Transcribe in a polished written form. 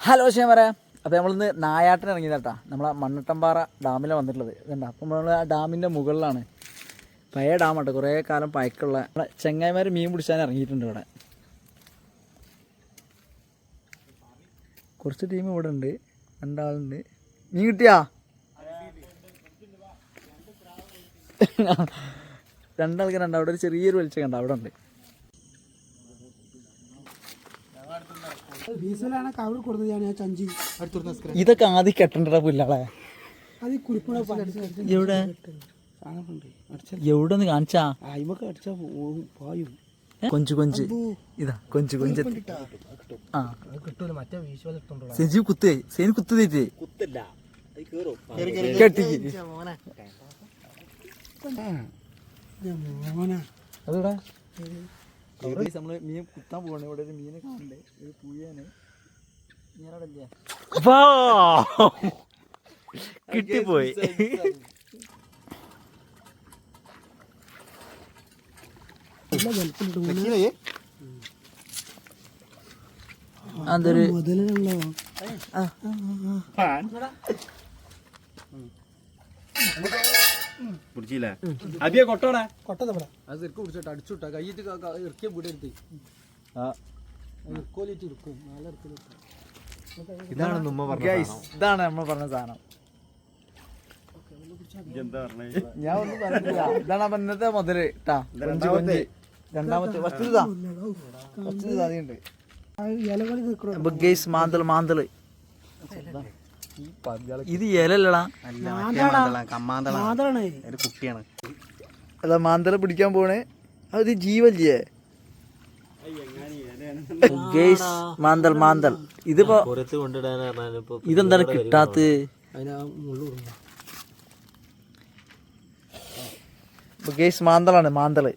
Hello ശേമര. അപ്പോൾ നമ്മളിന്ന് നായാട്ടിന് ഇറങ്ങിയതാട്ടാ. നമ്മളെ മണ്ണട്ടമ്പാറ ഡാമിലാണ് വന്നിട്ടുള്ളത്. ഇതുണ്ട്. അപ്പോൾ നമ്മൾ ആ ഡാമിൻ്റെ മുകളിലാണ്. പഴയ ഡാമാട്ടോ, കുറേ കാലം പഴക്കമുള്ള. നമ്മളെ ചെങ്ങായിമാർ മീൻ പിടിച്ചാൻ ഇറങ്ങിയിട്ടുണ്ട് ഇവിടെ. കുറച്ച് ടീം ഇവിടെ ഉണ്ട്, രണ്ടാളുണ്ട്. മീൻ കിട്ടിയാ? രണ്ടാൾക്ക് രണ്ടാ. അവിടെ ഒരു ചെറിയൊരു വെളിച്ചം കണ്ട അവിടെ ഉണ്ട്. ഇതൊക്കെ ആദ്യം കെട്ടണ്ട പുല്ലാളെ. എവിടെ എവിടെ ഒന്ന് കാണിച്ചാ? കൊഞ്ച് കൊഞ്ച് ഇതാ കൊഞ്ച് കൊഞ്ച്. ആ സെജി കുത്തേ സേനി കുത്തു തേറ്റേ കെട്ടിക്ക്. അതെടാ നമ്മള് മീൻ കുത്താൻ പോവാണ്. ഇവിടെ ഒരു മീനെ കാണണ്ടേ, ഒരു പുഴയാണ്. കിട്ടിപ്പോയി. അതൊരു പിടിച്ചില്ലേ? അബിയെ കൊട്ടോടാ. അത് ഇറക്കി പിടിച്ചോട്ടെ, അടിച്ചുവിട്ടാ കയ്യിട്ട് ഇറക്കിയ വിടരുത്. ഇതാണ് നമ്മ പറഞ്ഞ ഇതാണ് നമ്മൾ പറഞ്ഞ സാധനം. ഞാൻ ഒന്നും പറഞ്ഞില്ല. ഇതാണ് ഇന്നത്തെ മുതല് ട്ടാ. കൊഞ്ച് കൊഞ്ച്. രണ്ടാമത്തെ വസ്തുതാ ഉണ്ട്. മാന്തള് മാന്തള്. ഇത് ഇലല്ലടാ, കുട്ടിയാണ്. അതാ മാന്തള പിടിക്കാൻ പോണേ. അത് ജീവല്ലേ മാന്തൽ മാന്തൽ. ഇതിപ്പോ ഇതെന്താണ് കിട്ടാത്ത? മാന്തളാണ് മാന്തള്.